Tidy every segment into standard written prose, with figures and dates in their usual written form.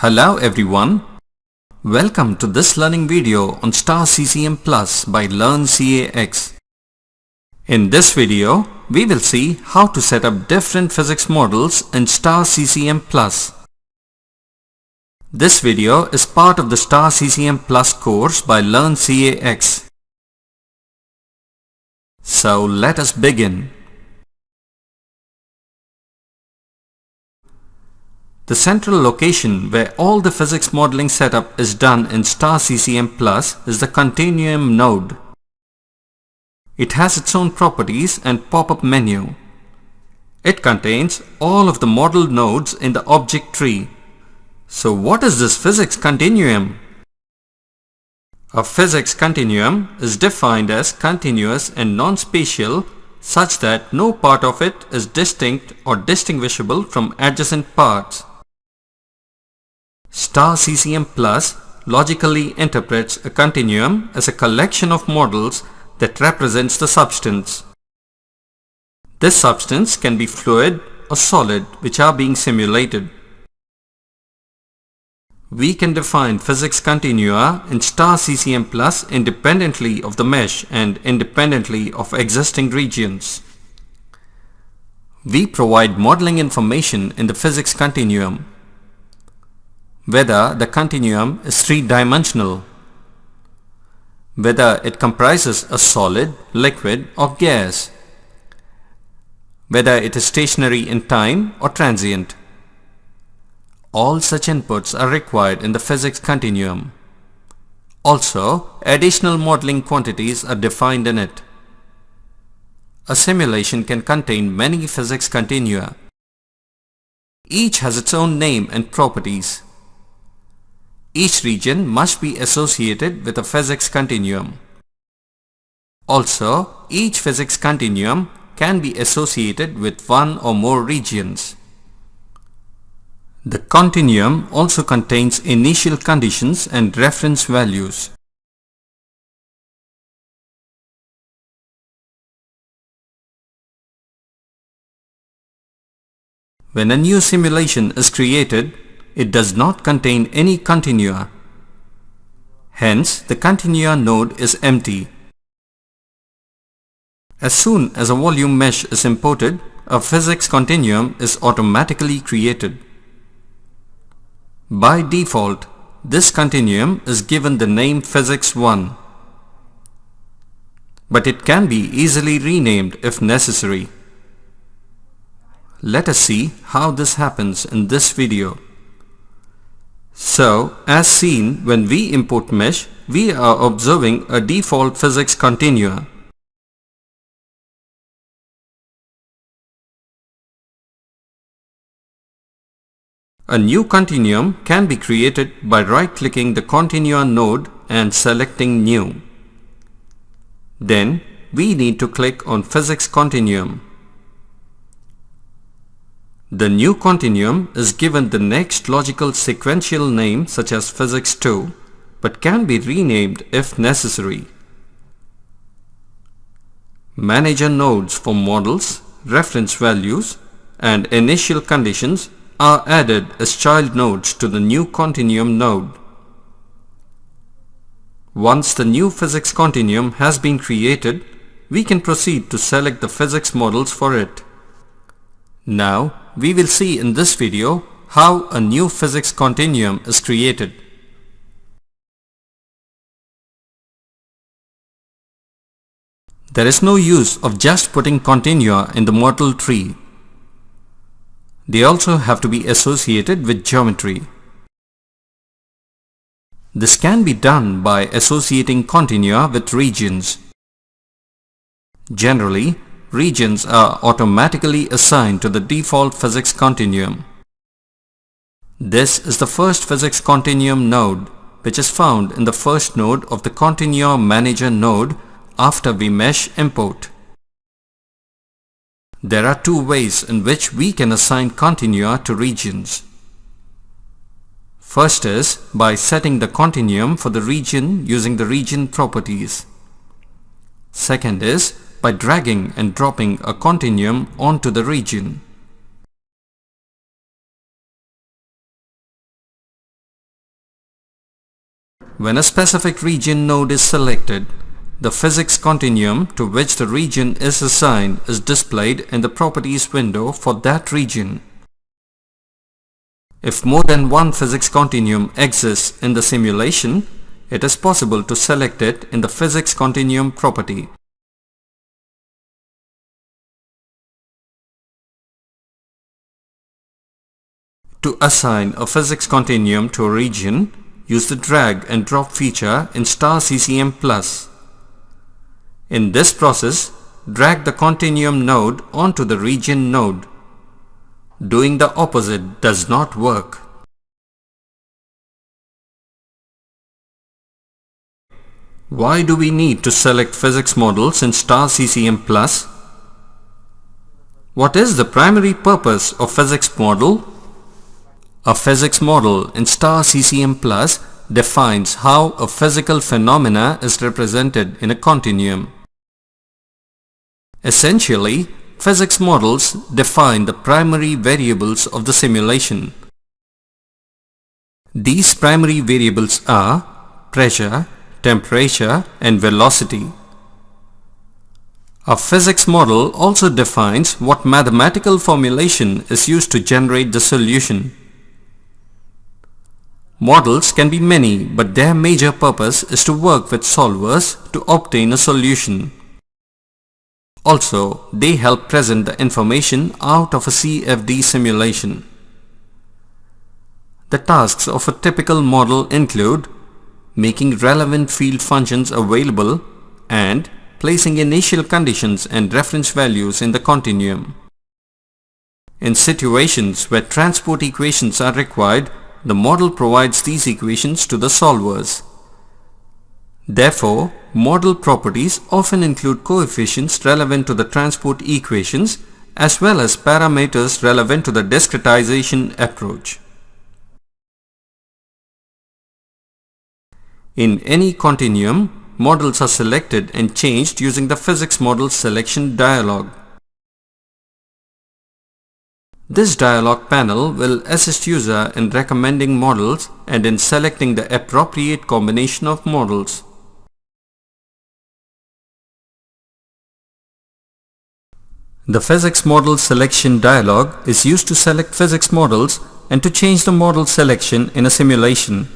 Hello everyone. Welcome to this learning video on Star CCM Plus by Learn CAX. In this video, we will see how to set up different physics models in Star CCM Plus. This video is part of the Star CCM Plus course by Learn CAX. So let us begin. The central location where all the physics modeling setup is done in Star CCM Plus is the Continuum node. It has its own properties and pop-up menu. It contains all of the modeled nodes in the object tree. So what is this physics continuum? A physics continuum is defined as continuous and non-spatial such that no part of it is distinct or distinguishable from adjacent parts. Star CCM Plus logically interprets a continuum as a collection of models that represents the substance. This substance can be fluid or solid which are being simulated. We can define physics continua in Star CCM Plus independently of the mesh and independently of existing regions. We provide modeling information in the physics continuum. Whether the continuum is three-dimensional, whether it comprises a solid, liquid or gas, whether it is stationary in time or transient. All such inputs are required in the physics continuum. Also, additional modeling quantities are defined in it. A simulation can contain many physics continua. Each has its own name and properties. Each region must be associated with a physics continuum. Also, each physics continuum can be associated with one or more regions. The continuum also contains initial conditions and reference values. When a new simulation is created, it does not contain any continua. Hence, the continua node is empty. As soon as a volume mesh is imported, a physics continuum is automatically created. By default, this continuum is given the name Physics 1. But it can be easily renamed if necessary. Let us see how this happens in this video. So, as seen, when we import mesh, we are observing a default physics continua. A new continuum can be created by right-clicking the Continua node and selecting New. Then, we need to click on Physics Continuum. The new continuum is given the next logical sequential name such as Physics 2, but can be renamed if necessary. Manager nodes for models, reference values, and initial conditions are added as child nodes to the new continuum node. Once the new physics continuum has been created, we can proceed to select the physics models for it. Now, we will see in this video how a new physics continuum is created. There is no use of just putting continua in the model tree. They also have to be associated with geometry. This can be done by associating continua with regions. Generally, regions are automatically assigned to the default physics continuum. This is the first physics continuum node, which is found in the first node of the Continua Manager node after we mesh import. There are two ways in which we can assign continua to regions. First is by setting the continuum for the region using the region properties. Second is by dragging and dropping a continuum onto the region. When a specific region node is selected, the physics continuum to which the region is assigned is displayed in the properties window for that region. If more than one physics continuum exists in the simulation, it is possible to select it in the physics continuum property. To assign a physics continuum to a region, use the drag and drop feature in *CCM+. In this process, drag the continuum node onto the region node. Doing the opposite does not work. Why do we need to select physics models in *CCM+? What is the primary purpose of physics model? A physics model in *CCM+ defines how a physical phenomena is represented in a continuum. Essentially, physics models define the primary variables of the simulation. These primary variables are pressure, temperature, and velocity. A physics model also defines what mathematical formulation is used to generate the solution. Models can be many, but their major purpose is to work with solvers to obtain a solution. Also, they help present the information out of a CFD simulation. The tasks of a typical model include making relevant field functions available and placing initial conditions and reference values in the continuum. In situations where transport equations are required, the model provides these equations to the solvers. Therefore, model properties often include coefficients relevant to the transport equations as well as parameters relevant to the discretization approach. In any continuum, models are selected and changed using the physics model selection dialog. This dialog panel will assist user in recommending models and in selecting the appropriate combination of models. The physics model selection dialog is used to select physics models and to change the model selection in a simulation.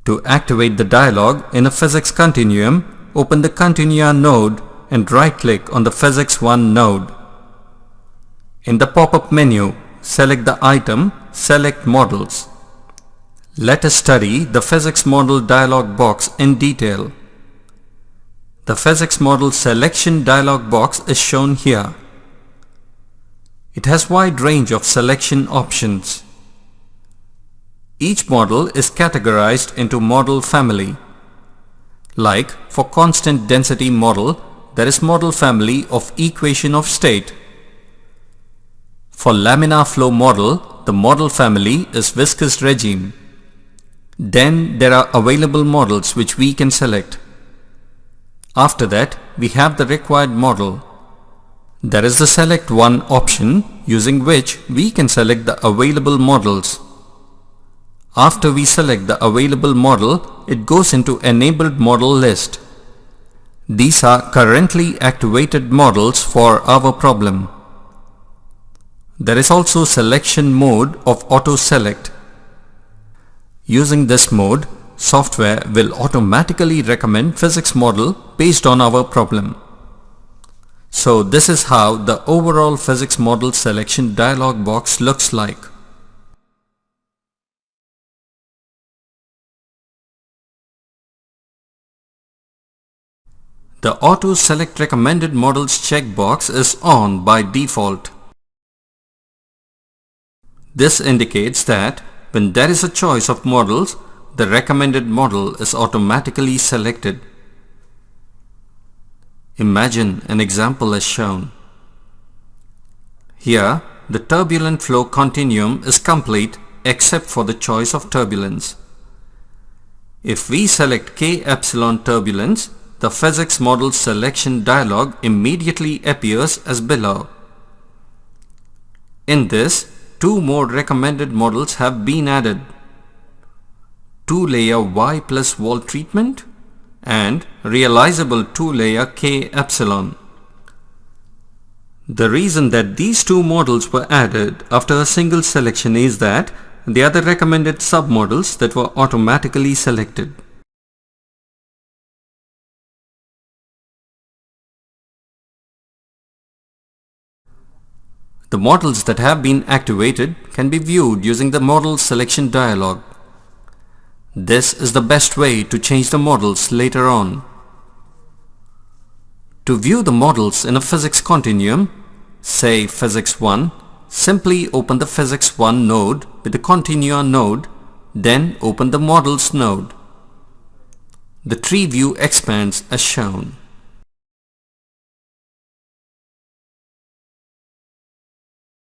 To activate the dialog in a physics continuum, open the Continua node and right-click on the Physics 1 node. In the pop-up menu, select the item Select Models. Let us study the Physics Model dialog box in detail. The Physics Model Selection dialog box is shown here. It has wide range of selection options. Each model is categorized into model family. Like for constant density model, there is model family of equation of state. For laminar flow model, the model family is viscous regime. Then there are available models which we can select. After that, we have the required model. There is the Select One option using which we can select the available models. After we select the available model, it goes into Enabled Model list. These are currently activated models for our problem. There is also selection mode of auto select. Using this mode, software will automatically recommend physics model based on our problem. So this is how the overall physics model selection dialog box looks like. The Auto Select Recommended Models checkbox is on by default. This indicates that when there is a choice of models, the recommended model is automatically selected. Imagine an example as shown. Here, the turbulent flow continuum is complete except for the choice of turbulence. If we select K epsilon turbulence, the physics model selection dialog immediately appears as below. In this, two more recommended models have been added. 2-layer Y plus wall treatment and realizable 2-layer K epsilon. The reason that these two models were added after a single selection is that they are the recommended submodels that were automatically selected. The models that have been activated can be viewed using the model selection dialog. This is the best way to change the models later on. To view the models in a physics continuum, say physics 1, simply open the physics 1 node with the Continua node, then open the models node. The tree view expands as shown.